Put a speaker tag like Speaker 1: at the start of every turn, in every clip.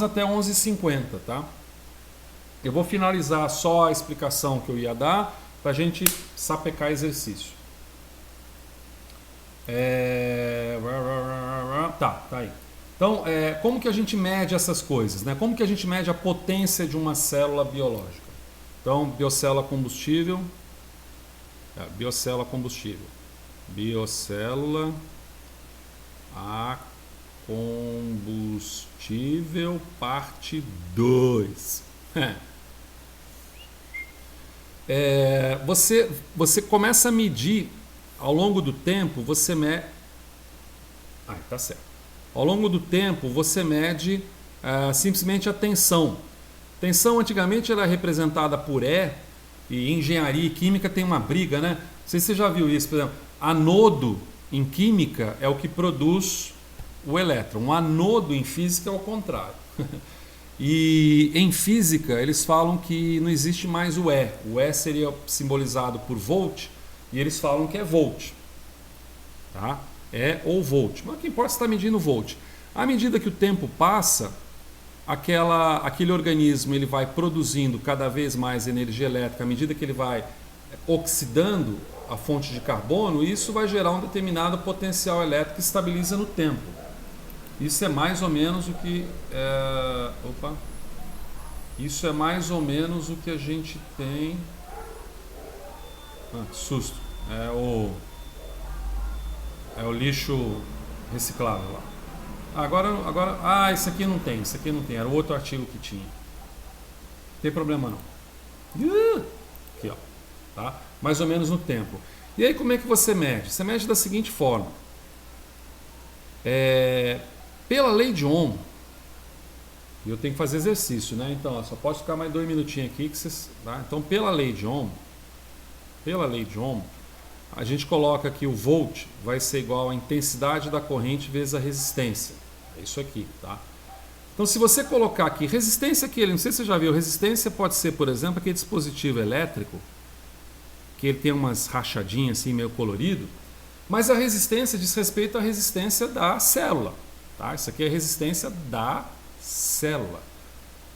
Speaker 1: até 11h50, tá? Eu vou finalizar só a explicação que eu ia dar para a gente sapecar exercício. Tá aí. Então, como que a gente mede essas coisas, né? Como que a gente mede a potência de uma célula biológica? Então, biocélula combustível, biocélula combustível, biocélula a combustível, parte 2. Você começa a medir ao longo do tempo, você mede. Tá certo. Ao longo do tempo, você mede simplesmente a tensão. Tensão antigamente era representada por E, e engenharia e química tem uma briga, né? Não sei se você já viu isso, por exemplo, anodo em química é o que produz o elétron, um anodo em física é o contrário. E em física eles falam que não existe mais o E. O E seria simbolizado por volt e eles falam que é volt. Tá? É ou volt. Mas o que importa é estar medindo volt. À medida que o tempo passa, aquele organismo ele vai produzindo cada vez mais energia elétrica. À medida que ele vai oxidando a fonte de carbono, isso vai gerar um determinado potencial elétrico que estabiliza no tempo. Isso é mais ou menos o que isso é mais ou menos o que a gente tem. Que susto! É o lixo reciclável lá. Agora, isso aqui não tem, era o outro artigo que tinha. Não tem problema não. Aqui, ó, tá? Mais ou menos no tempo. E aí como é que você mede? Você mede da seguinte forma. Pela lei de Ohm, e eu tenho que fazer exercício, né? Então, só pode ficar mais 2 minutinhos aqui que vocês, tá? Então, pela lei de Ohm, a gente coloca que o volt vai ser igual à intensidade da corrente vezes a resistência. É isso aqui, tá? Então, se você colocar aqui resistência, não sei se você já viu, resistência pode ser, por exemplo, aquele dispositivo elétrico que ele tem umas rachadinhas assim meio colorido, mas a resistência diz respeito à resistência da célula. Tá? Isso aqui é a resistência da célula.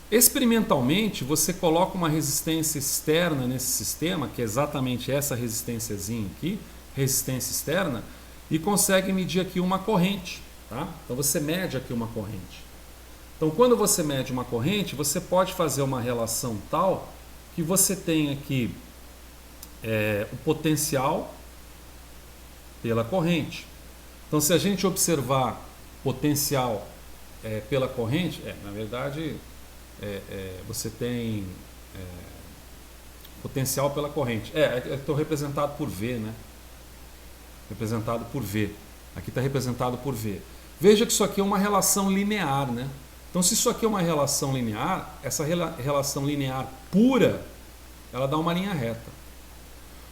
Speaker 1: Experimentalmente, você coloca uma resistência externa nesse sistema, que é exatamente essa resistênciazinha aqui, resistência externa, e consegue medir aqui uma corrente. Tá? Então você mede aqui uma corrente. Então quando você mede uma corrente, você pode fazer uma relação tal que você tem aqui o potencial pela corrente. Então se a gente observar potencial pela corrente, na verdade você tem potencial pela corrente. Estou representado por V, né? Representado por V. Aqui está representado por V. Veja que isso aqui é uma relação linear, né? Então se isso aqui é uma relação linear, essa relação linear pura, ela dá uma linha reta.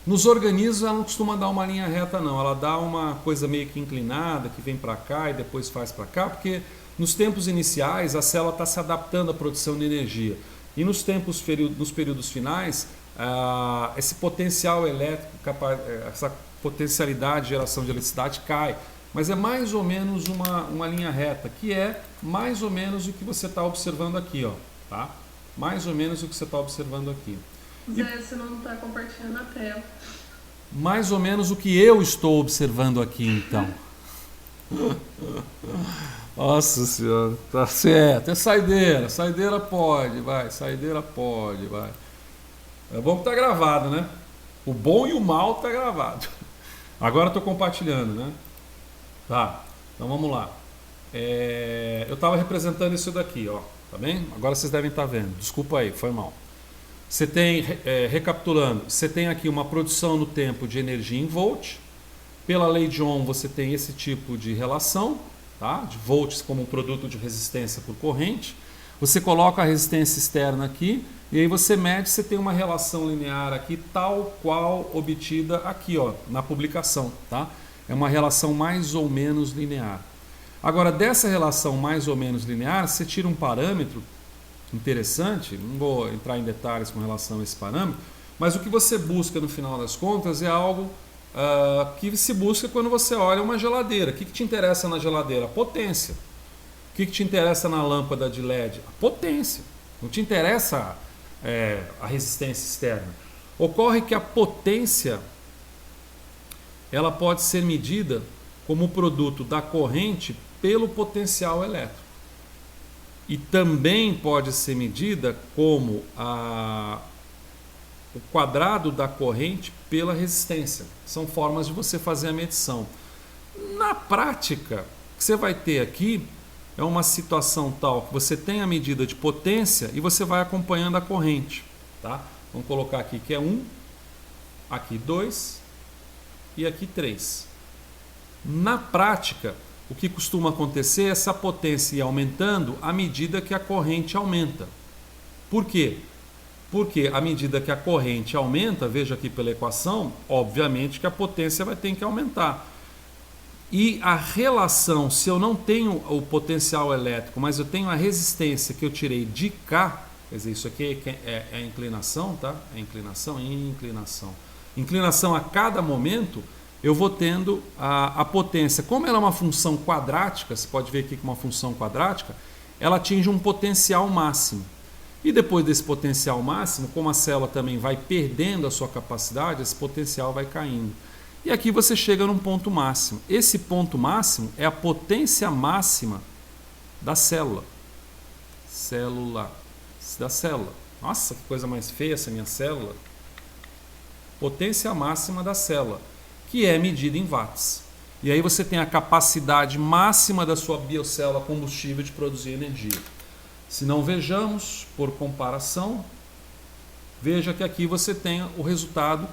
Speaker 1: Nos organismos ela não costuma dar uma linha reta não, ela dá uma coisa meio que inclinada, que vem para cá e depois faz para cá, porque nos tempos iniciais a célula está se adaptando à produção de energia. E nos períodos finais, esse potencial elétrico, essa potencialidade de geração de eletricidade cai. Mas é mais ou menos uma linha reta, que é mais ou menos o que você está observando aqui. Ó, tá? Mais ou menos o que você está observando aqui.
Speaker 2: Zé, você não está compartilhando a tela.
Speaker 1: Mais ou menos o que eu estou observando aqui, então. Nossa senhora, tá certo. É saideira. Saideira pode, vai. Saideira pode, vai. É bom que tá gravado, né? O bom e o mal tá gravado. Agora estou compartilhando, né? Tá, então vamos lá. Eu estava representando isso daqui, ó. Tá bem? Agora vocês devem estar vendo. Desculpa aí, foi mal. Você tem, recapitulando, você tem aqui uma produção no tempo de energia em volt. Pela lei de Ohm você tem esse tipo de relação, tá? De volts como um produto de resistência por corrente. Você coloca a resistência externa aqui e aí você mede, você tem uma relação linear aqui tal qual obtida aqui, ó, na publicação, tá? É uma relação mais ou menos linear. Agora, dessa relação mais ou menos linear, você tira um parâmetro interessante, não vou entrar em detalhes com relação a esse parâmetro, mas o que você busca no final das contas é algo que se busca quando você olha uma geladeira. O que te interessa na geladeira? A potência. que te interessa na lâmpada de LED? A potência. Não te interessa a resistência externa. Ocorre que a potência ela pode ser medida como produto da corrente pelo potencial elétrico. E também pode ser medida como o quadrado da corrente pela resistência. São formas de você fazer a medição. Na prática, o que você vai ter aqui é uma situação tal que você tem a medida de potência e você vai acompanhando a corrente. Tá? Vamos colocar aqui que é 1, aqui 2 e aqui 3. Na prática, o que costuma acontecer é essa potência ir aumentando à medida que a corrente aumenta. Por quê? Porque à medida que a corrente aumenta, veja aqui pela equação, obviamente que a potência vai ter que aumentar. E a relação, se eu não tenho o potencial elétrico, mas eu tenho a resistência que eu tirei de cá, quer dizer, isso aqui é a inclinação, tá? É inclinação e inclinação. Inclinação a cada momento, eu vou tendo a potência. Como ela é uma função quadrática, você pode ver aqui que uma função quadrática, ela atinge um potencial máximo. E depois desse potencial máximo, como a célula também vai perdendo a sua capacidade, esse potencial vai caindo. E aqui você chega num ponto máximo. Esse ponto máximo é a potência máxima da célula. Da célula. Nossa, que coisa mais feia essa minha célula. Potência máxima da célula, que é medida em watts. E aí você tem a capacidade máxima da sua biocélula combustível de produzir energia. Se não vejamos, por comparação, veja que aqui você tem o resultado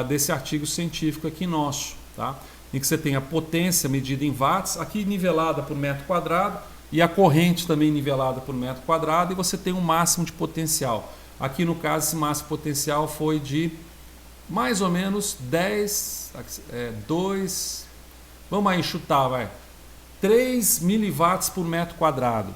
Speaker 1: desse artigo científico aqui nosso, tá? Em que você tem a potência medida em watts, aqui nivelada por metro quadrado, e a corrente também nivelada por metro quadrado, e você tem um máximo de potencial. Aqui no caso esse máximo potencial foi de mais ou menos 3 miliwatts por metro quadrado.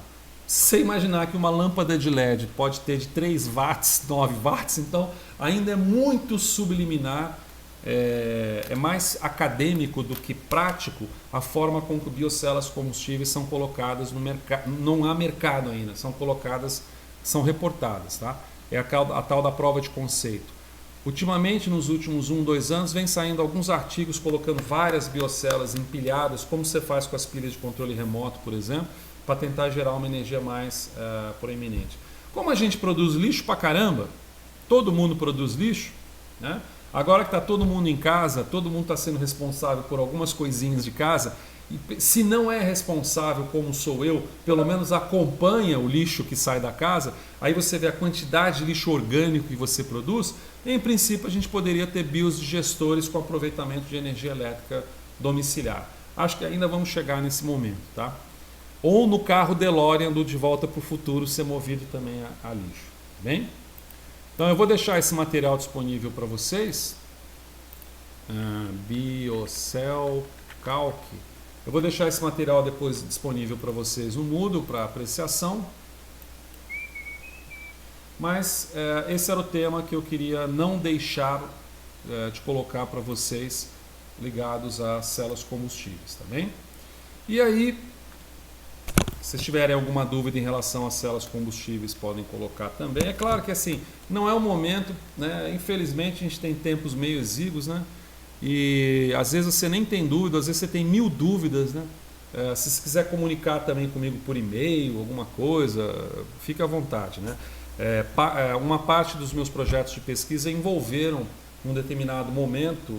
Speaker 1: Se você imaginar que uma lâmpada de LED pode ter de 3 watts, 9 watts, então ainda é muito subliminar, é mais acadêmico do que prático a forma com que biocélulas combustíveis são colocadas no mercado. Não há mercado ainda, são colocadas, são reportadas. Tá? É a tal da prova de conceito. Ultimamente, nos últimos 1, 2 anos, vem saindo alguns artigos colocando várias biocélulas empilhadas, como você faz com as pilhas de controle remoto, por exemplo, para tentar gerar uma energia mais proeminente. Como a gente produz lixo pra caramba, todo mundo produz lixo, né? Agora que está todo mundo em casa, todo mundo está sendo responsável por algumas coisinhas de casa, e se não é responsável como sou eu, pelo menos acompanha o lixo que sai da casa, aí você vê a quantidade de lixo orgânico que você produz, em princípio a gente poderia ter biodigestores com aproveitamento de energia elétrica domiciliar. Acho que ainda vamos chegar nesse momento, tá? Ou no carro DeLorean do De Volta para o Futuro ser movido também a lixo. Bem? Então eu vou deixar esse material disponível para vocês. Biocell Calc. Eu vou deixar esse material depois disponível para vocês no Moodle para apreciação. Mas esse era o tema que eu queria não deixar de colocar para vocês ligados a células combustíveis, tá bem? E aí, se vocês tiverem alguma dúvida em relação às células combustíveis, podem colocar também. É claro que assim, não é o momento, né? Infelizmente a gente tem tempos meio exíguos, né? E às vezes você nem tem dúvida, às vezes você tem 1000 dúvidas, né? Se você quiser comunicar também comigo por e-mail, alguma coisa, fique à vontade, né? Uma parte dos meus projetos de pesquisa envolveram num determinado momento,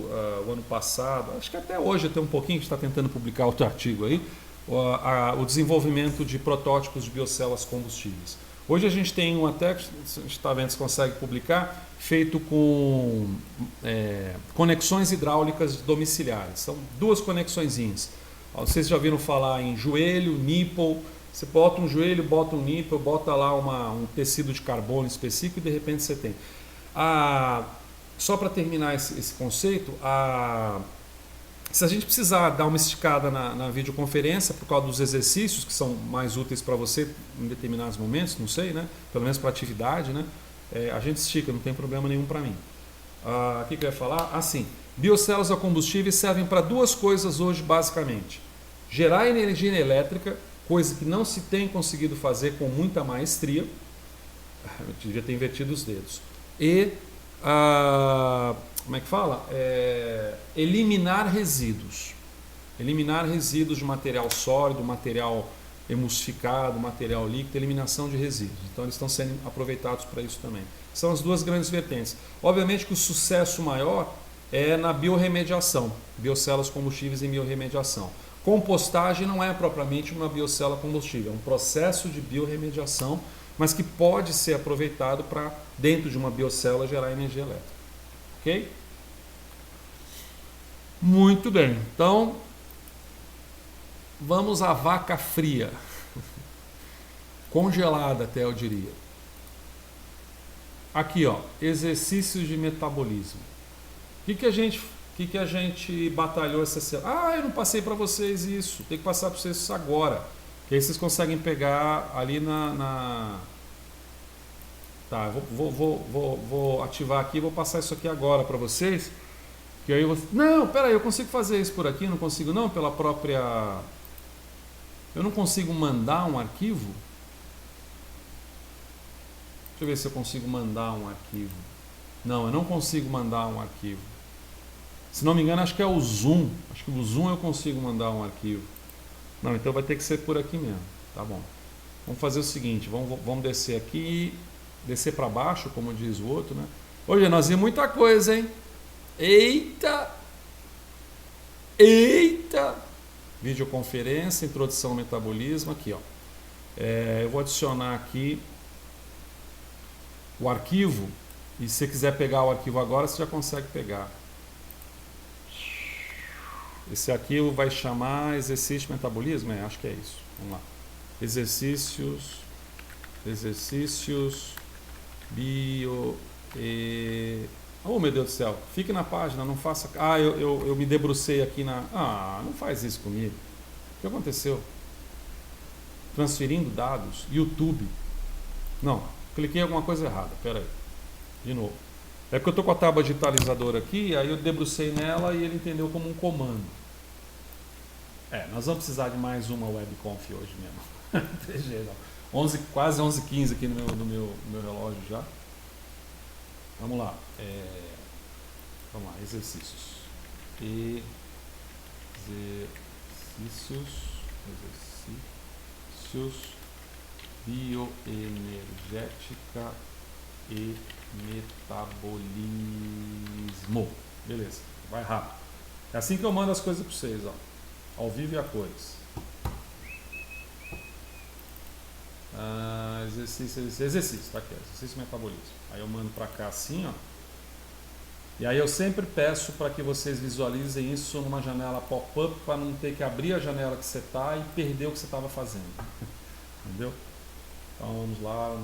Speaker 1: o ano passado, acho que até hoje tem um pouquinho, a gente está tentando publicar outro artigo aí, o desenvolvimento de protótipos de biocélulas combustíveis. Hoje a gente tem um até, a gente está vendo se consegue publicar, feito com conexões hidráulicas domiciliares. São 2 conexõezinhas. Vocês já ouviram falar em joelho, nipple. Você bota um joelho, bota um nipple, bota lá um tecido de carbono específico e de repente você tem. Só para terminar esse conceito, se a gente precisar dar uma esticada na videoconferência por causa dos exercícios que são mais úteis para você em determinados momentos, não sei, né? Pelo menos para atividade, né? A gente estica, não tem problema nenhum para mim. O que eu ia falar? Assim, biocélulas a combustíveis servem para 2 coisas hoje basicamente. Gerar energia elétrica coisa que não se tem conseguido fazer com muita maestria. Eu devia ter invertido os dedos. E, como é que fala? Eliminar resíduos. Eliminar resíduos de material sólido, material emulsificado, material líquido, eliminação de resíduos. Então eles estão sendo aproveitados para isso também. São as duas grandes vertentes. Obviamente que o sucesso maior é na biorremediação, biocélulas combustíveis em biorremediação. Compostagem não é propriamente uma biocélula combustível, é um processo de biorremediação, mas que pode ser aproveitado para, dentro de uma biocélula, gerar energia elétrica. Ok? Muito bem. Então, vamos à vaca fria. Congelada até, eu diria. Aqui, ó, exercícios de metabolismo. O que a gente batalhou essa semana? Eu não passei para vocês isso. Tem que passar para vocês isso agora. Que aí vocês conseguem pegar ali Tá, vou ativar aqui, vou passar isso aqui agora para vocês. Que aí você... Não, peraí, eu consigo fazer isso por aqui? Não consigo não? Pela própria... Eu não consigo mandar um arquivo? Deixa eu ver se eu consigo mandar um arquivo. Não, eu não consigo mandar um arquivo. Se não me engano, acho que é o Zoom. Acho que o Zoom eu consigo mandar um arquivo. Não, então vai ter que ser por aqui mesmo. Tá bom. Vamos fazer o seguinte, vamos descer aqui, descer para baixo, como diz o outro, né? Hoje nós vimos muita coisa, hein? Eita! Eita! Videoconferência, introdução ao metabolismo, aqui, ó. Eu vou adicionar aqui o arquivo, e se você quiser pegar o arquivo agora, você já consegue pegar. Esse arquivo vai chamar exercício de metabolismo? Acho que é isso. Vamos lá. Exercícios bio... Oh, meu Deus do céu. Fique na página, não faça... eu me debrucei aqui na... não faz isso comigo. O que aconteceu? Transferindo dados. YouTube. Não, cliquei em alguma coisa errada. Pera aí. De novo. É porque eu estou com a tábua digitalizadora aqui, aí eu debrucei nela e ele entendeu como um comando. Nós vamos precisar de mais uma webconf hoje mesmo. Quase 11h15 aqui no meu relógio já. Vamos lá. Vamos lá, exercícios. Exercícios bioenergética e metabolismo. Beleza, vai rápido. É assim que eu mando as coisas para vocês, ó. Ao vivo e a cores. Exercício, tá aqui, exercício metabolismo. Aí eu mando para cá assim, ó. E aí eu sempre peço para que vocês visualizem isso numa janela pop-up, para não ter que abrir a janela que você está e perder o que você estava fazendo. Entendeu? Então vamos lá.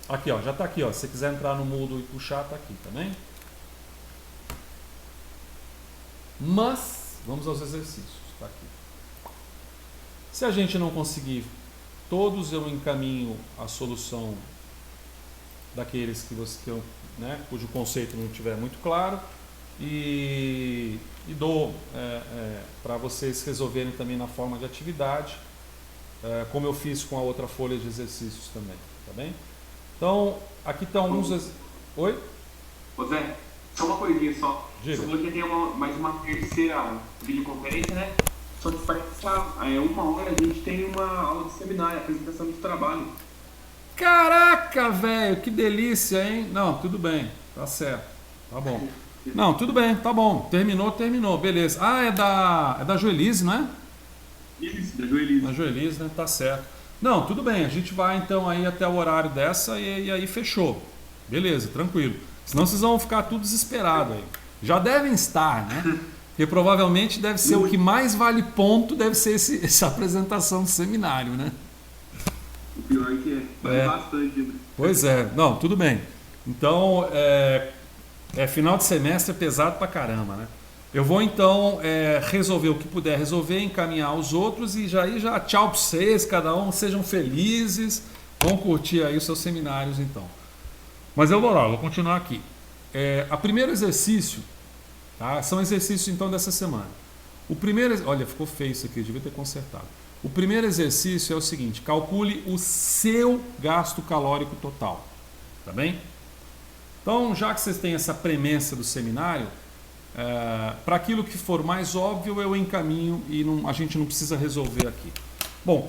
Speaker 1: Aqui, ó, já está aqui, ó. Se você quiser entrar no Moodle e puxar, está aqui, tá bem? Mas vamos aos exercícios, tá aqui. Se a gente não conseguir todos, eu encaminho a solução daqueles cujo conceito não estiver muito claro e dou para vocês resolverem também na forma de atividade, como eu fiz com a outra folha de exercícios também, tá bem? Então, aqui estão alguns... Oi?
Speaker 3: Ô Zé, só uma coisinha só.
Speaker 1: Diga.
Speaker 3: Você falou que tem mais uma terceira videoconferência, né? Só que para passar 1 hora a gente tem uma aula de seminário, apresentação de trabalho.
Speaker 1: Caraca, velho, que delícia, hein? Não, tudo bem, tá certo, tá bom. Não, tudo bem, tá bom. Terminou, beleza. É da Joelise, não é?
Speaker 3: Isso, da Joelise.
Speaker 1: Da Joelise, né? Tá certo. Não, tudo bem, a gente vai então aí até o horário dessa e aí fechou. Beleza, tranquilo. Senão vocês vão ficar tudo desesperados aí. Já devem estar, né? Porque provavelmente deve ser o que mais vale ponto, deve ser essa apresentação do seminário, né?
Speaker 3: O pior é que vale bastante, né?
Speaker 1: Pois é, não, tudo bem. Então, final de semestre é pesado pra caramba, né? Eu vou então resolver o que puder resolver, encaminhar os outros e já tchau pra vocês, cada um, sejam felizes, vão curtir aí os seus seminários então. Mas eu vou continuar aqui. O primeiro exercício, tá? São exercícios então dessa semana. Olha, ficou feio isso aqui, eu devia ter consertado. O primeiro exercício é o seguinte: calcule o seu gasto calórico total, tá bem? Então, já que vocês têm essa premissa do seminário, para aquilo que for mais óbvio eu encaminho e a gente não precisa resolver aqui. Bom,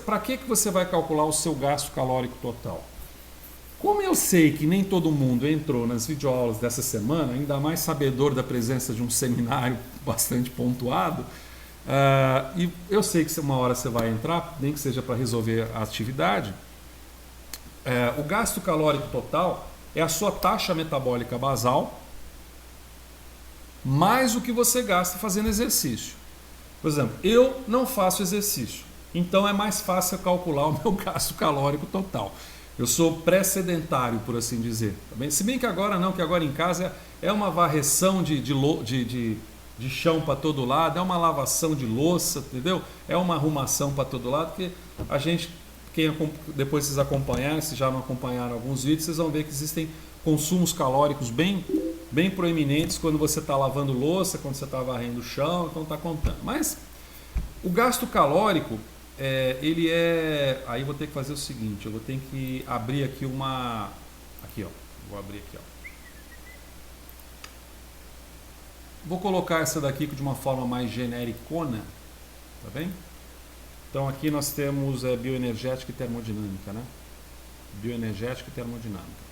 Speaker 1: para que você vai calcular o seu gasto calórico total? Como eu sei que nem todo mundo entrou nas videoaulas dessa semana, ainda mais sabedor da presença de um seminário bastante pontuado, e eu sei que uma hora você vai entrar, nem que seja para resolver a atividade, o gasto calórico total é a sua taxa metabólica basal mais o que você gasta fazendo exercício. Por exemplo, eu não faço exercício, então é mais fácil calcular o meu gasto calórico total. Eu sou pré-sedentário, por assim dizer. Tá bem? Se bem que agora não, que agora em casa é uma varreção de chão para todo lado, é uma lavação de louça, entendeu? É uma arrumação para todo lado, porque a gente, depois vocês acompanharem, se já não acompanharam alguns vídeos, vocês vão ver que existem consumos calóricos bem proeminentes quando você está lavando louça, quando você está varrendo o chão, então está contando. Mas o gasto calórico, ele é... Aí vou ter que fazer o seguinte, eu vou ter que abrir aqui Aqui, ó. Vou abrir aqui, ó. Vou colocar essa daqui de uma forma mais genericona, tá bem? Então aqui nós temos bioenergética e termodinâmica, né? Bioenergética e termodinâmica.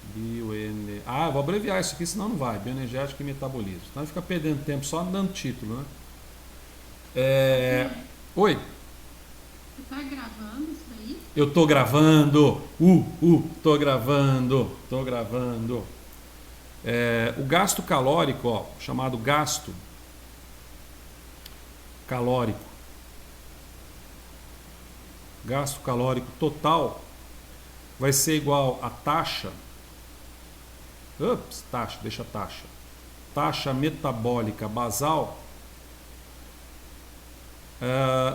Speaker 1: Vou abreviar isso aqui, senão não vai. Bioenergética e metabolismo. Então fica perdendo tempo só dando título, né? Oi?
Speaker 2: Você tá gravando isso daí?
Speaker 1: Eu tô gravando. Tô gravando. O gasto calórico, ó, chamado gasto calórico. Gasto calórico total vai ser igual a taxa. Taxa metabólica basal,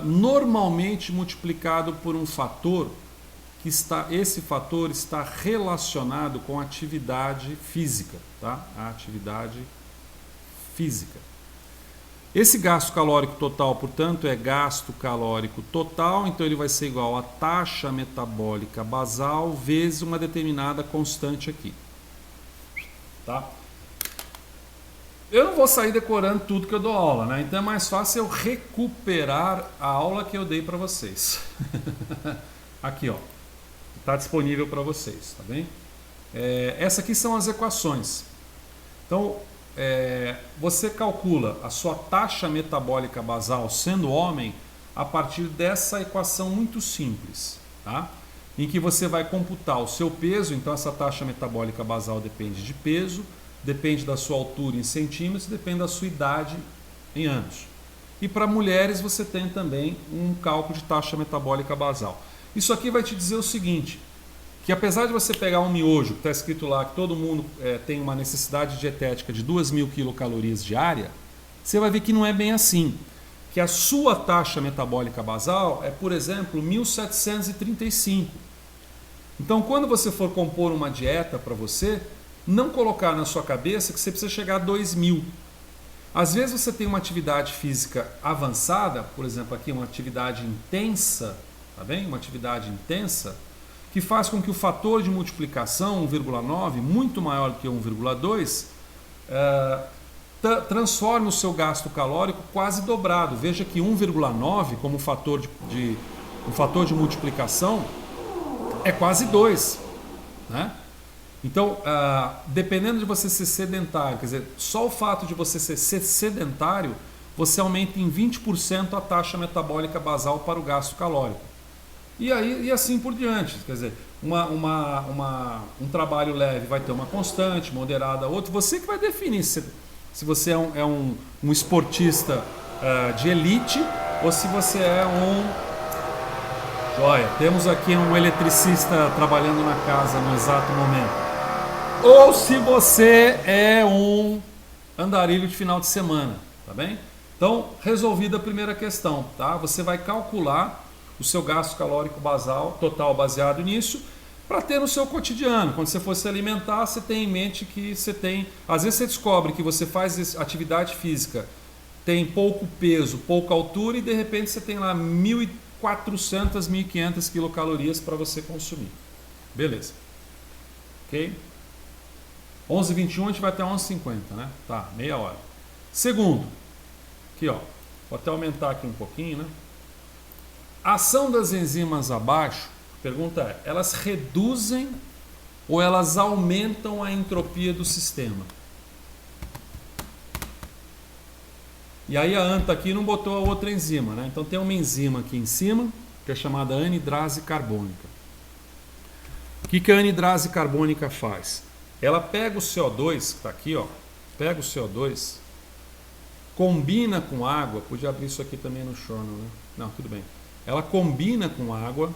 Speaker 1: normalmente multiplicado por um fator esse fator está relacionado com a atividade física, tá? A atividade física. Esse gasto calórico total, portanto, é gasto calórico total, então ele vai ser igual a taxa metabólica basal vezes uma determinada constante aqui. Tá? Eu não vou sair decorando tudo que eu dou aula, né? Então é mais fácil eu recuperar a aula que eu dei para vocês. Aqui, ó. Está disponível para vocês, tá bem? Essas aqui são as equações. Então, você calcula a sua taxa metabólica basal sendo homem a partir dessa equação muito simples, tá? Em que você vai computar o seu peso, então essa taxa metabólica basal depende de peso, depende da sua altura em centímetros, depende da sua idade em anos. E para mulheres você tem também um cálculo de taxa metabólica basal. Isso aqui vai te dizer o seguinte, que apesar de você pegar um miojo, que está escrito lá que todo mundo tem uma necessidade dietética de 2.000 quilocalorias diária, você vai ver que não é bem assim. Que a sua taxa metabólica basal é, por exemplo, 1.735. Então, quando você for compor uma dieta para você, não colocar na sua cabeça que você precisa chegar a 2.000. Às vezes você tem uma atividade física avançada, por exemplo, aqui uma atividade intensa, tá bem? Uma atividade intensa, que faz com que o fator de multiplicação, 1,9, muito maior do que 1,2, transforme o seu gasto calórico quase dobrado. Veja que 1,9 como fator de multiplicação é quase 2, né? Então, dependendo de você ser sedentário, quer dizer, só o fato de você ser sedentário, você aumenta em 20% a taxa metabólica basal para o gasto calórico. E assim por diante, quer dizer, um trabalho leve vai ter uma constante, moderada outra. Você que vai definir se você é um esportista de elite ou se você é um... Joia, temos aqui um eletricista trabalhando na casa no exato momento. Ou se você é um andarilho de final de semana, tá bem? Então, resolvida a primeira questão, tá? Você vai calcular o seu gasto calórico basal, total baseado nisso, para ter no seu cotidiano. Quando você for se alimentar, você tem em mente que você tem... Às vezes você descobre que você faz atividade física tem pouco peso, pouca altura e de repente você tem lá 1.400, 1.500 quilocalorias para você consumir. Beleza. Ok? 11h21 a gente vai até 11h50, né? Tá, meia hora. Segundo, aqui ó, vou até aumentar aqui um pouquinho, né? A ação das enzimas abaixo, a pergunta é, elas reduzem ou elas aumentam a entropia do sistema? E aí a anta aqui não botou a outra enzima, né? Então tem uma enzima aqui em cima, que é chamada anidrase carbônica. O que a anidrase carbônica faz? Ela pega o CO2, que está aqui, ó, pega o CO2, combina com água, podia abrir isso aqui também no chorno, né? Não, tudo bem. Ela combina com água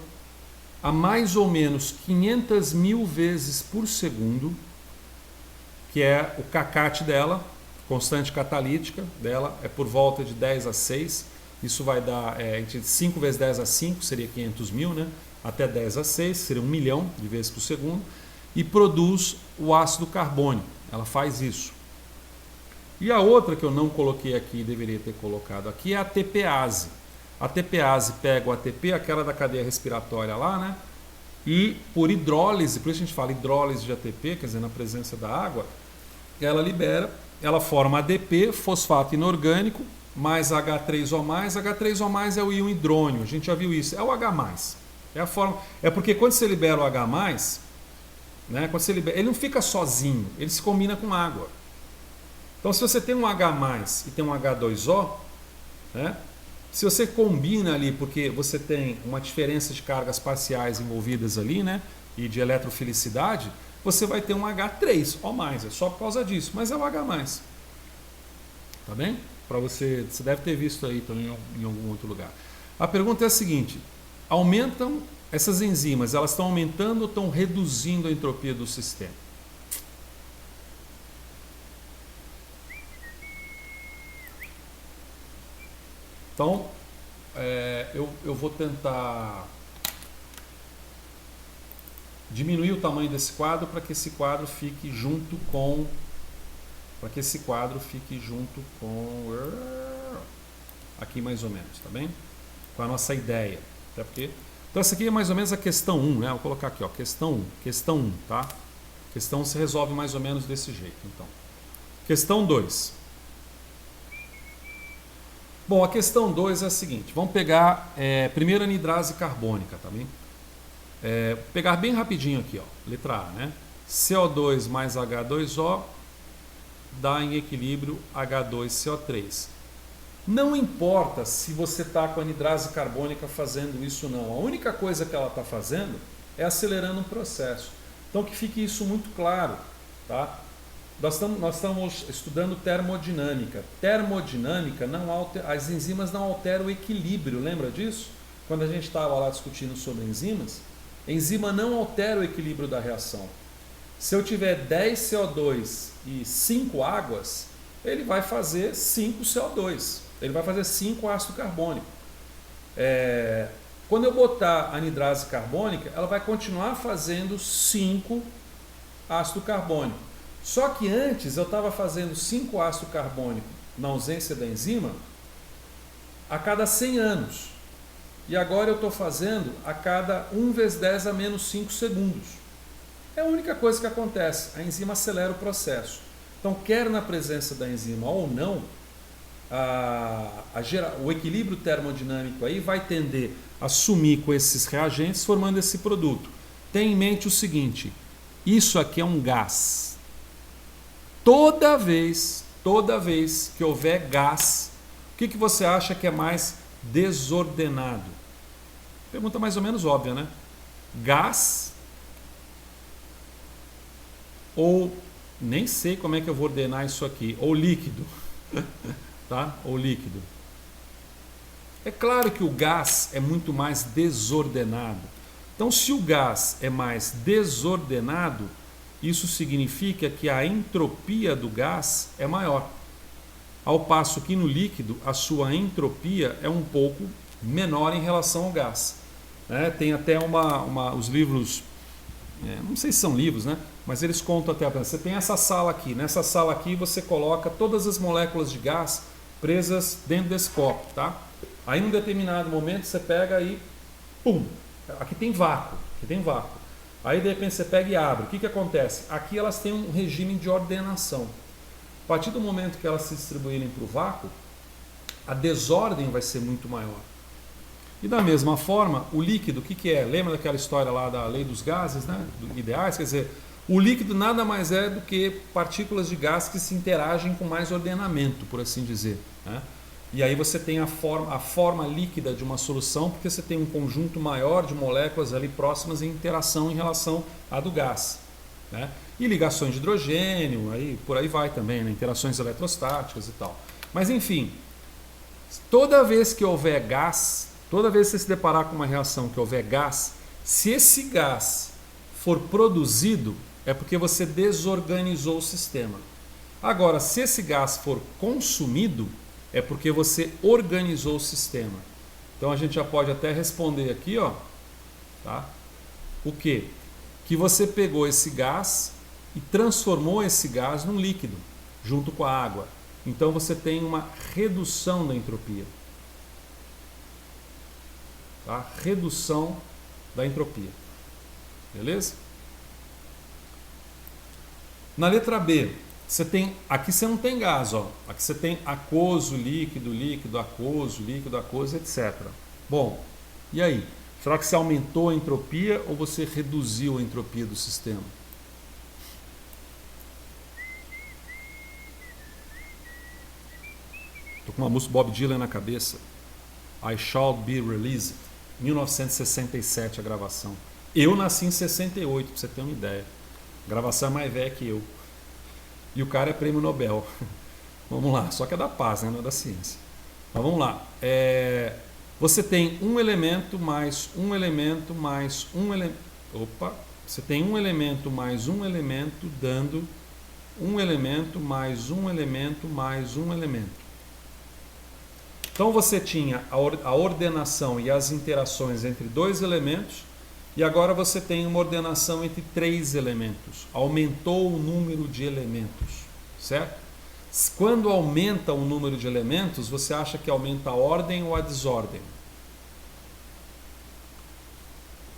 Speaker 1: a mais ou menos 500.000 vezes por segundo, que é o CACAT dela, constante catalítica dela, é por volta de 10 a 6, isso vai dar entre 5 vezes 10 a 5, seria 500.000, né? Até 10 a 6, seria 1 milhão de vezes por segundo, e produz o ácido carbônico, ela faz isso. E a outra que eu não coloquei aqui, deveria ter colocado aqui, é a ATPase. A ATPase pega o ATP, aquela da cadeia respiratória lá, né? E por hidrólise, por isso a gente fala hidrólise de ATP, quer dizer, na presença da água, ela libera, ela forma ADP, fosfato inorgânico, mais H3O+. H3O+ é o íon hidrônio, a gente já viu isso, é o H+. É a forma, é porque quando você libera o H+, né, quando você libera, ele não fica sozinho, ele se combina com água. Então se você tem um H+, e tem um H2O, né, se você combina ali, porque você tem uma diferença de cargas parciais envolvidas ali, né, e de eletrofilicidade, você vai ter um H3O+, é só por causa disso, mas é o H+. Tá bem? Para você deve ter visto aí também em algum outro lugar. A pergunta é a seguinte, aumentam essas enzimas, elas estão aumentando ou estão reduzindo a entropia do sistema? Então, eu vou tentar diminuir o tamanho desse quadro para que esse quadro fique junto com aqui mais ou menos, tá bem? Com a nossa ideia, até porque então essa aqui é mais ou menos a questão 1, né? Vou colocar aqui, ó, questão 1, tá? Questão 1 se resolve mais ou menos desse jeito, então. Questão 2. Bom, a questão 2 é a seguinte, vamos pegar primeiro a anidrase carbônica, tá bem? Pegar bem rapidinho aqui, ó, letra A, né? CO2 mais H2O dá em equilíbrio H2CO3. Não importa se você está com a anidrase carbônica fazendo isso ou não, a única coisa que ela está fazendo é acelerando um processo. Então que fique isso muito claro, tá? Nós estamos estudando termodinâmica. Termodinâmica, as enzimas não alteram o equilíbrio, lembra disso? Quando a gente estava lá discutindo sobre enzimas, enzima não altera o equilíbrio da reação. Se eu tiver 10 CO2 e 5 águas, ele vai fazer 5 CO2, ele vai fazer 5 ácido carbônico. Quando eu botar a anidrase carbônica, ela vai continuar fazendo 5 ácido carbônico. Só que antes eu estava fazendo 5 ácido carbônico na ausência da enzima a cada 100 anos. E agora eu estou fazendo a cada 1 vezes 10 a menos 5 segundos. É a única coisa que acontece, a enzima acelera o processo. Então, quer na presença da enzima ou não, o equilíbrio termodinâmico aí vai tender a sumir com esses reagentes, formando esse produto. Tenha em mente o seguinte, isso aqui é um gás. Toda vez que houver gás, o que você acha que é mais desordenado? Pergunta mais ou menos óbvia, né? Gás ou, nem sei como é que eu vou ordenar isso aqui, ou líquido, tá? Ou líquido. É claro que o gás é muito mais desordenado. Então, se o gás é mais desordenado, isso significa que a entropia do gás é maior. Ao passo que no líquido, a sua entropia é um pouco menor em relação ao gás. Tem até os livros, não sei se são livros, né? Mas eles contam até, você tem essa sala aqui, nessa sala aqui você coloca todas as moléculas de gás presas dentro desse copo, tá? Aí, em um determinado momento, você pega e pum, aqui tem vácuo, Aí, de repente, você pega e abre. O que acontece? Aqui elas têm um regime de ordenação. A partir do momento que elas se distribuírem para o vácuo, a desordem vai ser muito maior. E da mesma forma, o líquido, o que é? Lembra daquela história lá da lei dos gases, né? Ideais? Quer dizer, o líquido nada mais é do que partículas de gás que se interagem com mais ordenamento, por assim dizer, né? E aí você tem a forma líquida de uma solução, porque você tem um conjunto maior de moléculas ali próximas em interação em relação à do gás, né? E ligações de hidrogênio, aí, por aí vai também, né? Interações eletrostáticas e tal. Mas enfim, toda vez que houver gás, toda vez que você se deparar com uma reação que houver gás, se esse gás for produzido, é porque você desorganizou o sistema. Agora, se esse gás for consumido, é porque você organizou o sistema. Então a gente já pode até responder aqui, ó, tá? O quê? Que você pegou esse gás e transformou esse gás num líquido, junto com a água. Então você tem uma redução da entropia. Tá? Redução da entropia. Beleza? Na letra B, aqui você não tem gás, ó. Aqui você tem aquoso, líquido, aquoso, etc. Bom, e aí? Será que você aumentou a entropia ou você reduziu a entropia do sistema? Estou com uma música Bob Dylan na cabeça. I Shall Be Released. 1967 a gravação. Eu nasci em 68, para você ter uma ideia. A gravação é mais velha que eu. E o cara é prêmio Nobel. Vamos lá, só que é da paz, né? Não é da ciência. Mas vamos lá. Você tem um elemento mais um elemento mais um elemento. Opa! Você tem um elemento mais um elemento dando um elemento mais um elemento mais um elemento. Então você tinha a ordenação e as interações entre dois elementos. E agora você tem uma ordenação entre 3 elementos. Aumentou o número de elementos, certo? Quando aumenta o número de elementos, você acha que aumenta a ordem ou a desordem?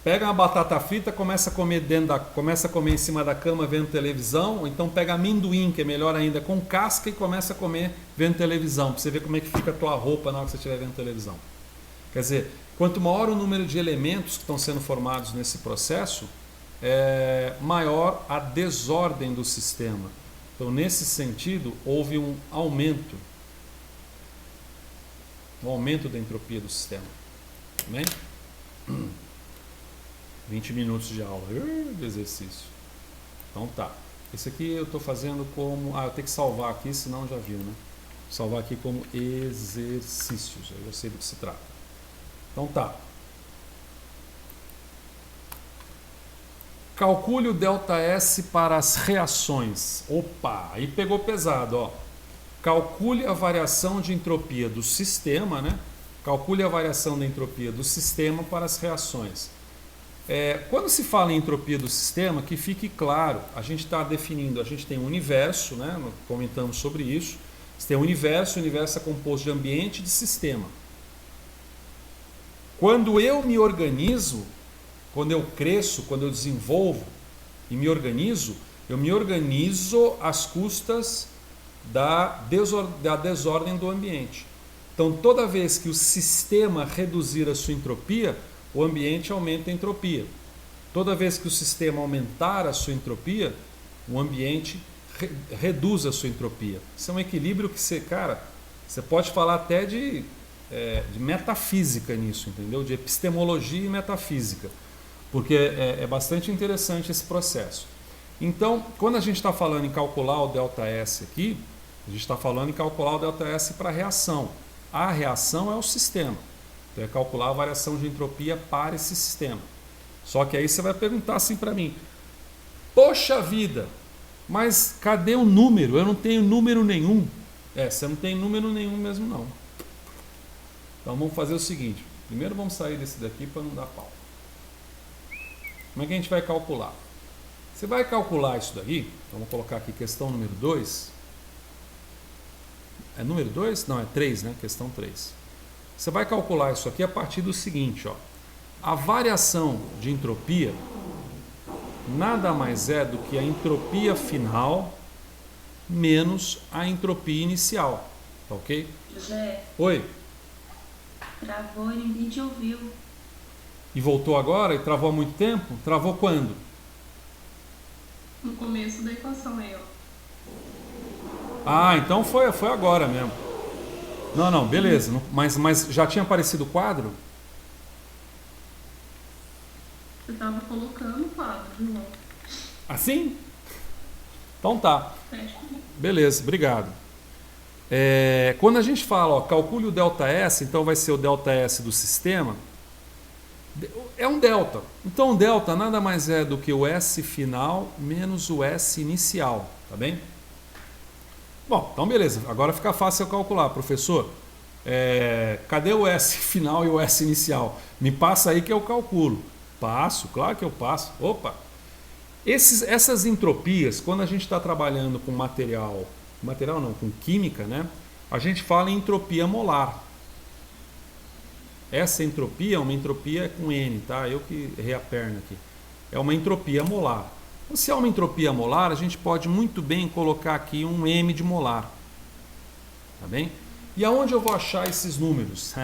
Speaker 1: Pega uma batata frita, começa a comer em cima da cama vendo televisão, ou então pega amendoim, que é melhor ainda, com casca e começa a comer vendo televisão, para você ver como é que fica a tua roupa na hora que você estiver vendo televisão. Quer dizer, quanto maior o número de elementos que estão sendo formados nesse processo, maior a desordem do sistema. Então, nesse sentido, houve um aumento da entropia do sistema. Amém? 20 minutos de aula de exercício. Então tá. Esse aqui eu estou fazendo como... eu tenho que salvar aqui, senão já viu, né? Salvar aqui como exercícios. Eu já sei do que se trata. Então tá. Calcule o ΔS para as reações. Opa, aí pegou pesado, ó. Calcule a variação de entropia do sistema, né? Calcule a variação da entropia do sistema para as reações. Quando se fala em entropia do sistema, que fique claro, a gente está definindo, a gente tem um universo, né? Comentamos sobre isso. Você tem um universo, o universo é composto de ambiente e de sistema. Quando eu me organizo, quando eu cresço, quando eu desenvolvo e me organizo, eu me organizo às custas da desordem do ambiente. Então, toda vez que o sistema reduzir a sua entropia, o ambiente aumenta a entropia. Toda vez que o sistema aumentar a sua entropia, o ambiente reduz a sua entropia. Isso é um equilíbrio que você pode falar até de metafísica nisso, entendeu? De epistemologia e metafísica, porque é bastante interessante esse processo. Então, quando a gente está falando em calcular o ΔS aqui, a gente está falando em calcular o ΔS para a reação. A reação é o sistema. Então, é calcular a variação de entropia para esse sistema. Só que aí você vai perguntar assim para mim: poxa vida, mas cadê o número? Eu não tenho número nenhum. Você não tem número nenhum mesmo não. Então vamos fazer o seguinte: primeiro vamos sair desse daqui para não dar pau. Como é que a gente vai calcular? Você vai calcular isso daí, então vamos colocar aqui questão número 2. É número 2? Não, é 3, né? Questão 3. Você vai calcular isso aqui a partir do seguinte, ó. A variação de entropia nada mais é do que a entropia final menos a entropia inicial. Tá ok?
Speaker 4: José,
Speaker 1: Oi?
Speaker 4: travou e ninguém te ouviu.
Speaker 1: E voltou agora? E travou há muito tempo? Travou quando?
Speaker 2: No começo da equação aí, ó.
Speaker 1: Ah, então foi agora mesmo. Não, beleza. Mas já tinha aparecido o quadro?
Speaker 2: Você tava colocando o quadro de novo.
Speaker 1: Assim? Então tá.
Speaker 2: Fecha.
Speaker 1: Beleza, obrigado. Quando a gente fala, ó, calcule o ΔS, então vai ser o ΔS do sistema, é um delta. Então o delta nada mais é do que o S final menos o S inicial, tá bem? Bom, então beleza, agora fica fácil eu calcular, professor. Cadê o S final e o S inicial? Me passa aí que eu calculo. Passo, claro que eu passo. Opa! Essas entropias, quando a gente está trabalhando com material não, com química, né? A gente fala em entropia molar. Essa entropia é uma entropia com N, tá? Eu que errei a perna aqui. É uma entropia molar. Então, se é uma entropia molar, a gente pode muito bem colocar aqui um M de molar. Tá bem? E aonde eu vou achar esses números?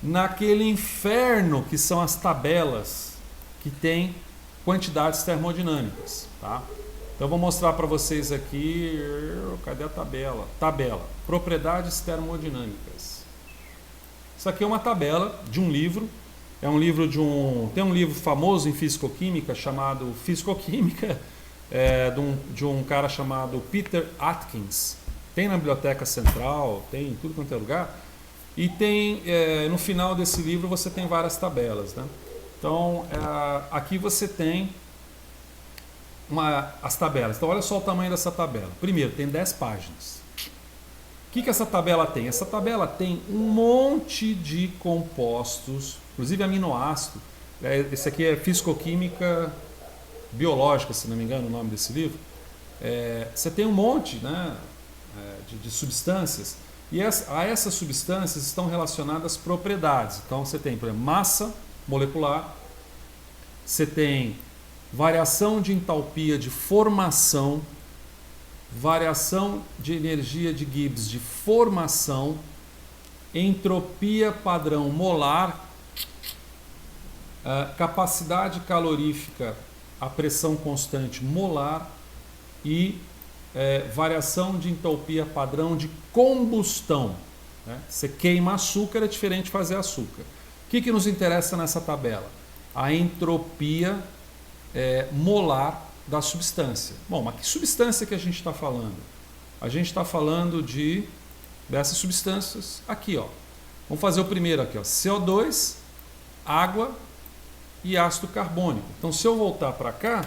Speaker 1: Naquele inferno que são as tabelas que tem quantidades termodinâmicas, tá? Então eu vou mostrar para vocês aqui, cadê a tabela? Tabela, propriedades termodinâmicas. Isso aqui é uma tabela de um livro, tem um livro famoso em fisicoquímica chamado Fisicoquímica, de um cara chamado Peter Atkins. Tem na Biblioteca Central, tem em tudo quanto é lugar. E tem, no final desse livro você tem várias tabelas, né? Então, aqui você tem as tabelas. Então, olha só o tamanho dessa tabela. Primeiro, tem 10 páginas. O que essa tabela tem? Essa tabela tem um monte de compostos, inclusive aminoácido. Esse aqui é Fisicoquímica Biológica, se não me engano o nome desse livro. Você tem um monte, né, de substâncias. E a essas substâncias estão relacionadas propriedades. Então você tem, por exemplo, massa molecular, você tem variação de entalpia de formação, variação de energia de Gibbs de formação, entropia padrão molar, capacidade calorífica a pressão constante molar e variação de entalpia padrão de combustão. Né? Você queima açúcar, é diferente de fazer açúcar. O que nos interessa nessa tabela? A entropia molar da substância. Bom, mas que substância que a gente está falando? A gente está falando dessas substâncias aqui, ó. Vamos fazer o primeiro aqui, ó. CO2, água e ácido carbônico. Então, se eu voltar para cá,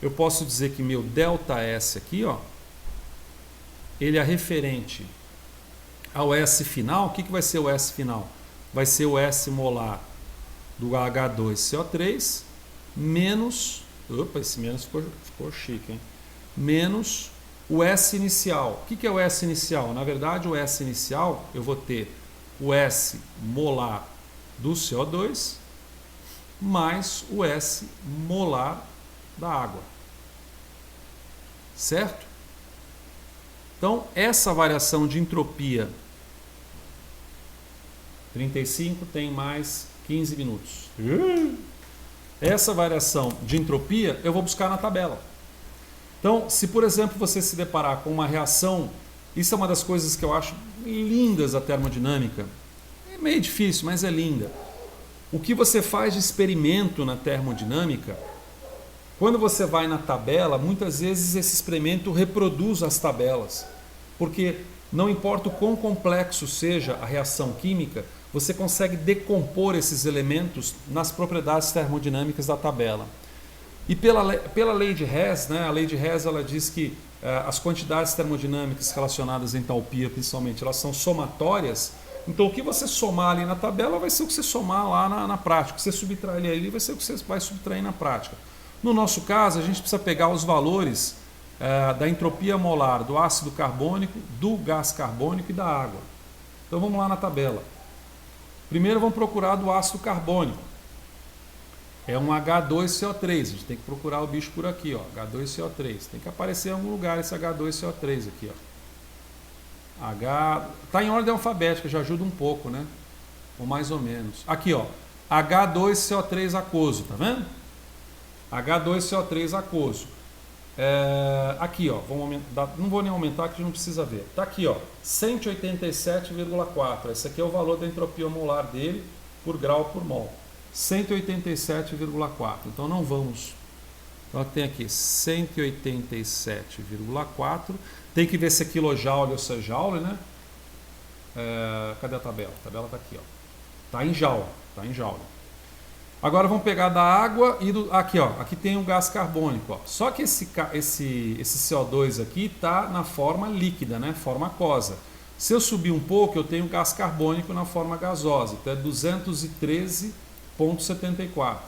Speaker 1: eu posso dizer que meu ΔS aqui, ó, ele é referente ao S final. O que vai ser o S final? Vai ser o S molar do H2CO3 menos... Opa, esse menos ficou chique, hein? Menos o S inicial. O que é o S inicial? Na verdade, o S inicial, eu vou ter o S molar do CO2 mais o S molar da água. Certo? Então, essa variação de entropia 35 tem mais 15 minutos. Essa variação de entropia eu vou buscar na tabela. Então, se por exemplo você se deparar com uma reação, isso é uma das coisas que eu acho lindas da termodinâmica. É meio difícil, mas é linda. O que você faz de experimento na termodinâmica, quando você vai na tabela, muitas vezes esse experimento reproduz as tabelas. Porque não importa o quão complexo seja a reação química, você consegue decompor esses elementos nas propriedades termodinâmicas da tabela. E pela lei de Hess, né, a lei de Hess ela diz que as quantidades termodinâmicas relacionadas à entalpia, principalmente, elas são somatórias. Então, o que você somar ali na tabela vai ser o que você somar lá na prática. O que você subtrair ali vai ser o que você vai subtrair na prática. No nosso caso, a gente precisa pegar os valores da entropia molar do ácido carbônico, do gás carbônico e da água. Então vamos lá na tabela. Primeiro vamos procurar do ácido carbônico. É um H2CO3, a gente tem que procurar o bicho por aqui, ó, H2CO3. Tem que aparecer em algum lugar esse H2CO3 aqui, ó. Tá em ordem alfabética, já ajuda um pouco, né? Ou mais ou menos. Aqui, ó, H2CO3 aquoso, tá vendo? H2CO3 aquoso. Aqui, ó, não vou nem aumentar que a gente não precisa ver. Tá aqui, ó, 187,4. Esse aqui é o valor da entropia molar dele por grau por mol. 187,4. Então não vamos. Então tem aqui 187,4. Tem que ver se é quilojoule ou se é joule, né? Cadê a tabela? A tabela está aqui, ó. Tá em joule, tá em joule. Agora vamos pegar da água e aqui, ó, aqui tem o gás carbônico, ó. Só que esse CO2 aqui está na forma líquida, né? Forma aquosa. Se eu subir um pouco, eu tenho gás carbônico na forma gasosa, então é 213,74.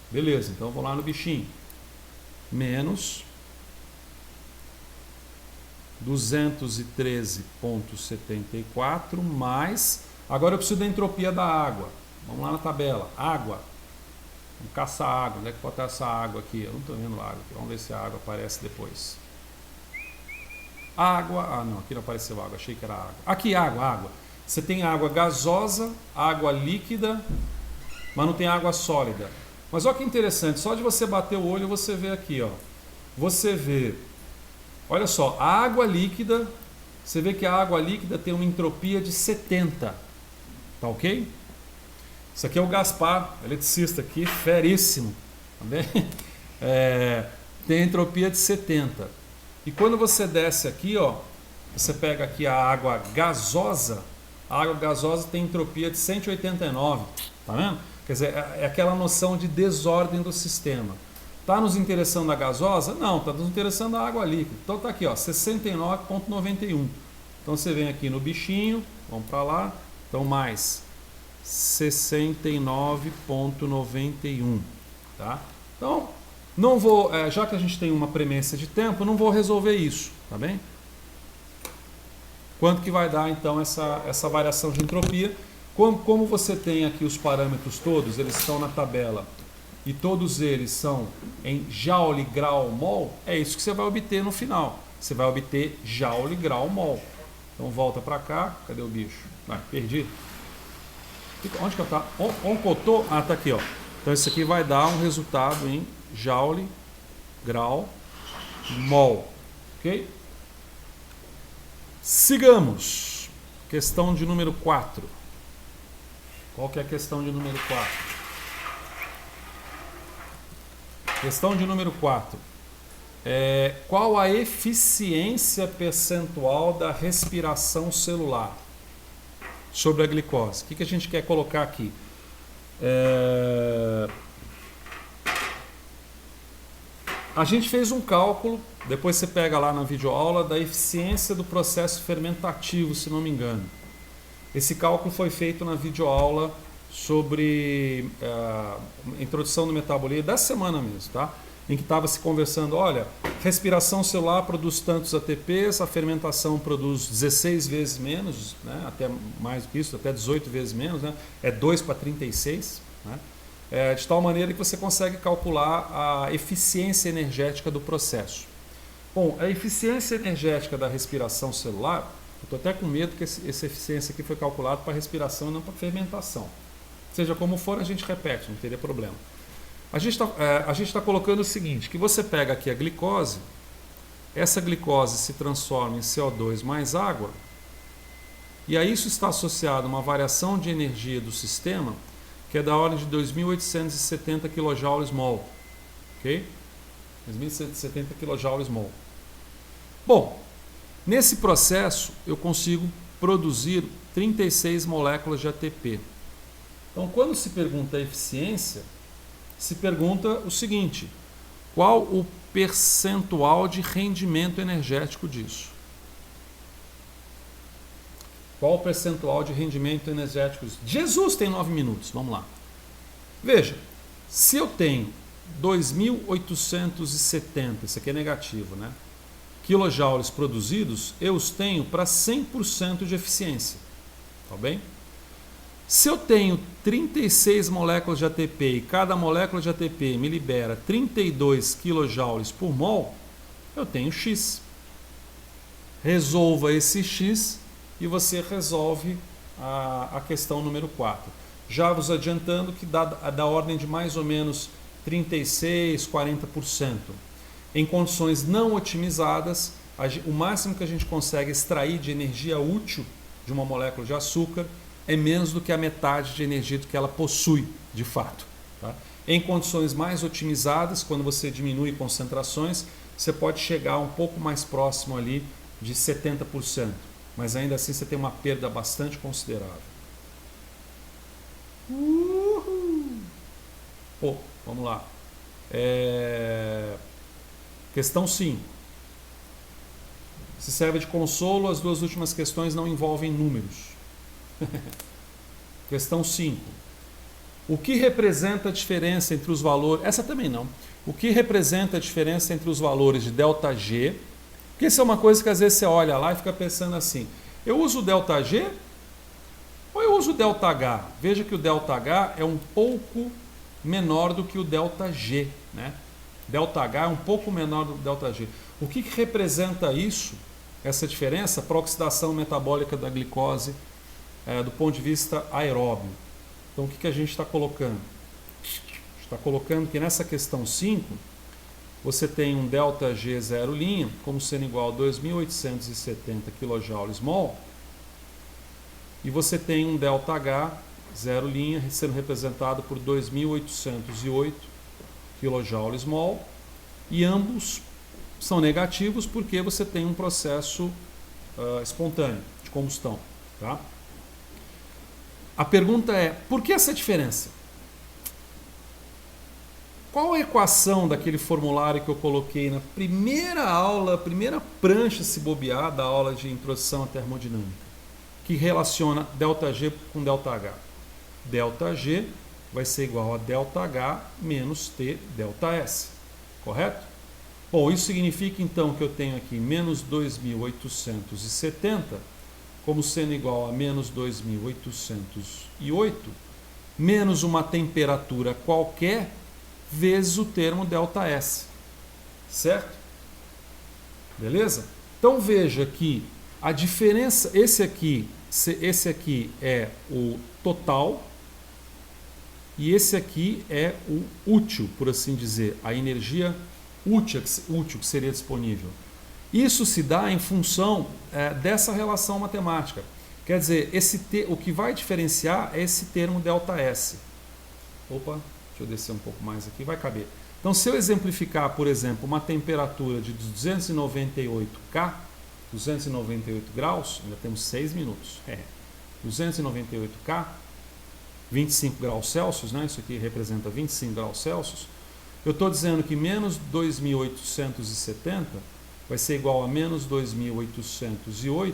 Speaker 1: Beleza, então vou lá no bichinho. Menos 213,74 mais. Agora eu preciso da entropia da água. Vamos lá na tabela. Água. Vamos caçar água. Onde é que pode estar essa água aqui? Eu não estou vendo água aqui. Vamos ver se a água aparece depois. Água. Ah, não. Aqui não apareceu água. Achei que era água. Aqui, água. Você tem água gasosa, água líquida, mas não tem água sólida. Mas olha que interessante. Só de você bater o olho, você vê aqui, ó. Você vê. Olha só. A água líquida. Você vê que a água líquida tem uma entropia de 70. Tá ok? Isso aqui é o Gaspar, eletricista aqui, feríssimo. Tá bem? Tem entropia de 70. E quando você desce aqui, ó, você pega aqui a água gasosa tem entropia de 189. Tá vendo? Quer dizer, é aquela noção de desordem do sistema. Está nos interessando a gasosa? Não, está nos interessando a água líquida. Então está aqui, ó, 69,91. Então você vem aqui no bichinho, vamos para lá, então mais 69,91, tá? Então, não vou, já que a gente tem uma premissa de tempo, não vou resolver isso, tá bem? Quanto que vai dar então essa variação de entropia? Como você tem aqui os parâmetros todos, eles estão na tabela e todos eles são em joule, grau, mol, é isso que você vai obter no final. Você vai obter joule, grau, mol. Então volta para cá, cadê o bicho? Perdi. Onde que eu tá? Onde que eu tô? Ah, tá aqui, ó. Então isso aqui vai dar um resultado em joule, grau, mol. Ok? Sigamos. Questão de número 4. Qual que é a questão de número 4? Questão de número 4. Qual a eficiência percentual da respiração celular sobre a glicose? O que a gente quer colocar aqui? A gente fez um cálculo, depois você pega lá na videoaula, da eficiência do processo fermentativo, se não me engano. Esse cálculo foi feito na videoaula sobre introdução do metabolismo, dessa semana mesmo, tá? Em que estava se conversando, olha, respiração celular produz tantos ATPs, a fermentação produz 16 vezes menos, né? Até mais do que isso, até 18 vezes menos, né? É 2 para 36, né? De tal maneira que você consegue calcular a eficiência energética do processo. Bom, a eficiência energética da respiração celular, eu estou até com medo que essa eficiência aqui foi calculada para respiração e não para fermentação. Seja como for, a gente repete, não teria problema. A gente está colocando o seguinte, que você pega aqui a glicose, essa glicose se transforma em CO2 mais água, e a isso está associado uma variação de energia do sistema, que é da ordem de 2.870 kJ/mol. Ok? 2.870 kJ/mol. Bom, nesse processo eu consigo produzir 36 moléculas de ATP. Então, quando se pergunta a eficiência, se pergunta o seguinte: qual o percentual de rendimento energético disso? Qual o percentual de rendimento energético disso? Jesus tem 9 minutos, vamos lá. Veja, se eu tenho 2.870, isso aqui é negativo, né? kilojoules produzidos, eu os tenho para 100% de eficiência. Tá bem? Se eu tenho 36 moléculas de ATP e cada molécula de ATP me libera 32 kJ por mol, eu tenho X. Resolva esse X e você resolve a questão número 4. Já vos adiantando que dá da ordem de mais ou menos 36, 40%. Em condições não otimizadas, o máximo que a gente consegue extrair de energia útil de uma molécula de açúcar é menos do que a metade de energia que ela possui, de fato. Tá? Em condições mais otimizadas, quando você diminui concentrações, você pode chegar um pouco mais próximo ali de 70%, mas ainda assim você tem uma perda bastante considerável. Pô, vamos lá. Questão 5. Se serve de consolo, as duas últimas questões não envolvem números. Questão 5. O que representa a diferença entre os valores... Essa também não. O que representa a diferença entre os valores de ΔG? Porque isso é uma coisa que às vezes você olha lá e fica pensando assim, eu uso ΔG ou eu uso ΔH? Veja que o ΔH é um pouco menor do que o ΔG, né? ΔH é um pouco menor do ΔG. O que representa isso, essa diferença, para a oxidação metabólica da glicose do ponto de vista aeróbio? Então o que a gente está colocando? Está colocando que nessa questão 5, você tem um ΔG 0' como sendo igual a 2.870 kJ/mol e você tem um ΔH 0' sendo representado por 2.808 kJ/mol e ambos são negativos porque você tem um processo espontâneo de combustão. Tá? A pergunta é, por que essa diferença? Qual a equação daquele formulário que eu coloquei na primeira aula, primeira prancha, se bobear, da aula de introdução à termodinâmica, que relaciona ΔG com ΔH? ΔG vai ser igual a ΔH menos T ΔS, correto? Bom, isso significa então que eu tenho aqui menos 2.870 como sendo igual a menos 2.808 menos uma temperatura qualquer vezes o termo ΔS, certo? Beleza? Então veja que a diferença, esse aqui é o total e esse aqui é o útil, por assim dizer, a energia útil que seria disponível. Isso se dá em função dessa relação matemática. Quer dizer, o que vai diferenciar é esse termo ΔS. Opa, deixa eu descer um pouco mais aqui, vai caber. Então, se eu exemplificar, por exemplo, uma temperatura de 298 graus, ainda temos 6 minutos, 298 K, 25 graus Celsius, né? Isso aqui representa 25 graus Celsius, eu estou dizendo que menos 2.870 vai ser igual a menos 2.808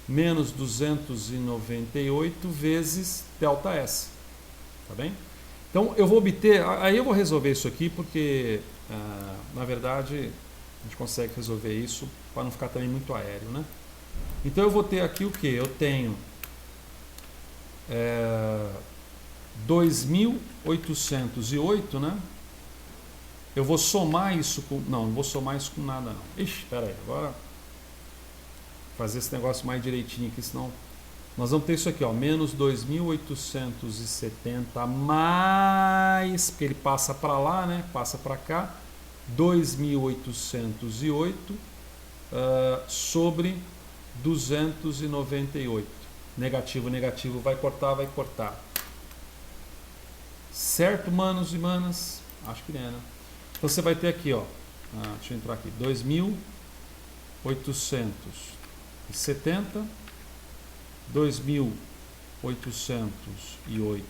Speaker 1: menos 298 vezes ΔS. Tá bem? Então eu vou obter, aí eu vou resolver isso aqui porque, na verdade, a gente consegue resolver isso para não ficar também muito aéreo, né? Então eu vou ter aqui o que? Eu tenho 2.808, né? Eu vou somar isso com... Não vou somar isso com nada, não. Ixi, espera aí, agora fazer esse negócio mais direitinho aqui, senão... Nós vamos ter isso aqui, ó, menos 2.870 mais, porque ele passa para lá, né? Passa para cá, 2.808 sobre 298. Negativo, negativo, vai cortar, vai cortar. Certo, manos e manas? Acho que é, né? Então você vai ter aqui, ó, deixa eu entrar aqui, 2.870 2.808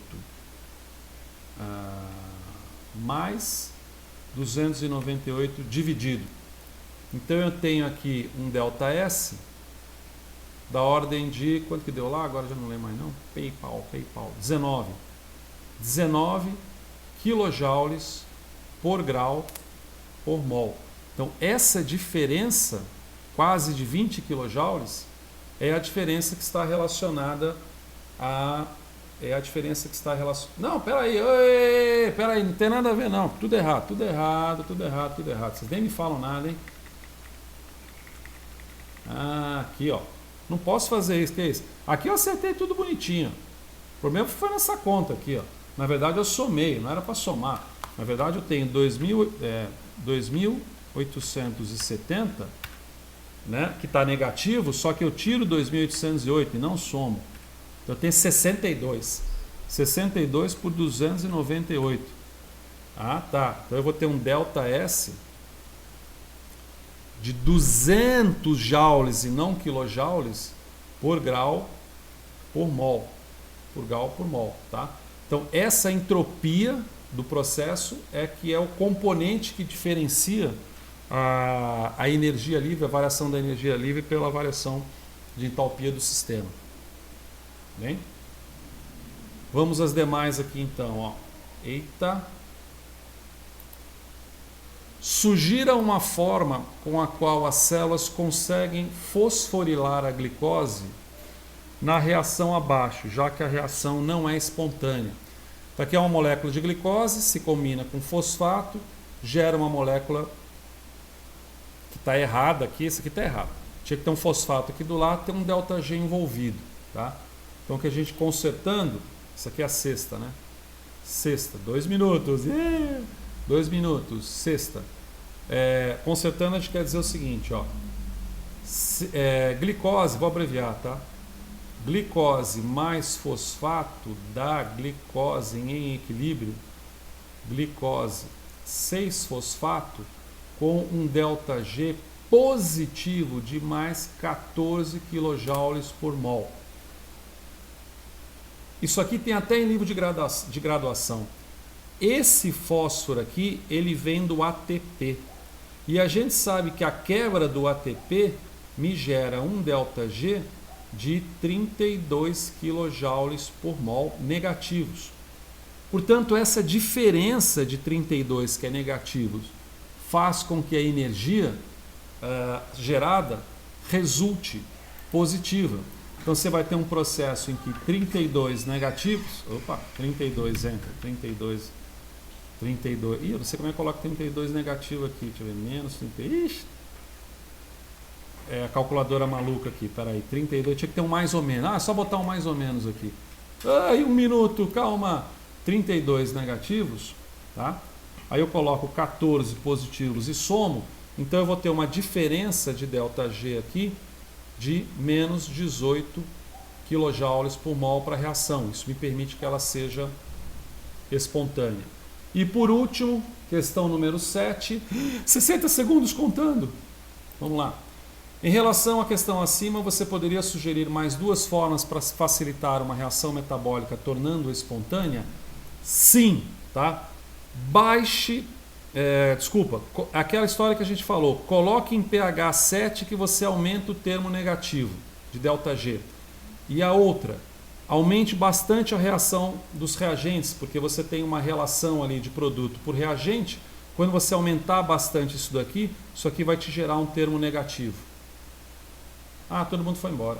Speaker 1: mais 298 dividido. Então eu tenho aqui um ΔS da ordem de... Quanto que deu lá? Agora já não lembro mais não. PayPal. 19 kJ por grau por mol. Então essa diferença quase de 20 kJ, é a diferença que está relacionada a... Não, peraí, não tem nada a ver não. Tudo errado. Vocês nem me falam nada, hein? Aqui, ó. Não posso fazer isso, que é isso? Aqui eu acertei tudo bonitinho. O problema foi nessa conta aqui, ó. Na verdade eu somei, não era para somar. Na verdade eu tenho 2.870, né, que está negativo, só que eu tiro 2.808 e não somo. Então eu tenho 62. 62 por 298. Tá. Então eu vou ter um ΔS de 200 joules e não quilojoules por grau por mol. Por grau por mol, tá? Então essa entropia do processo é que é o componente que diferencia a energia livre, a variação da energia livre pela variação de entalpia do sistema. Bem? Vamos às demais aqui então, ó. Eita. Sugira uma forma com a qual as células conseguem fosforilar a glicose na reação abaixo, já que a reação não é espontânea. Então aqui é uma molécula de glicose, se combina com fosfato, gera uma molécula que está errada aqui, esse aqui está errado. Tinha que ter um fosfato aqui do lado, tem um ΔG envolvido, tá? Então que a gente consertando, isso aqui é a sexta, né? Sexta, 2 minutos, 2 minutos, sexta. Consertando a gente quer dizer o seguinte, ó. Glicose, vou abreviar, tá? Glicose mais fosfato dá glicose em equilíbrio, glicose 6-fosfato com um ΔG positivo de mais 14 kJ por mol. Isso aqui tem até em livro de graduação. Esse fósforo aqui, ele vem do ATP. E a gente sabe que a quebra do ATP me gera um ΔG de 32 kJ por mol negativos. Portanto, essa diferença de 32 que é negativo faz com que a energia gerada resulte positiva. Então você vai ter um processo em que 32 negativos, 32 entra, 32, eu não sei como é que coloca 32 negativo aqui, deixa eu ver, menos 30, a calculadora maluca aqui, peraí, 32, tinha que ter um mais ou menos, só botar um mais ou menos aqui. Um minuto, calma, 32 negativos, tá? Aí eu coloco 14 positivos e somo, então eu vou ter uma diferença de ΔG aqui de menos 18 kJ por mol para a reação. Isso me permite que ela seja espontânea. E por último, questão número 7, 60 segundos contando. Vamos lá. Em relação à questão acima, você poderia sugerir mais 2 formas para facilitar uma reação metabólica tornando-a espontânea? Sim, tá? Aquela história que a gente falou, coloque em pH 7 que você aumenta o termo negativo de ΔG. E a outra, aumente bastante a reação dos reagentes, porque você tem uma relação ali de produto por reagente. Quando você aumentar bastante isso aqui vai te gerar um termo negativo. Todo mundo foi embora.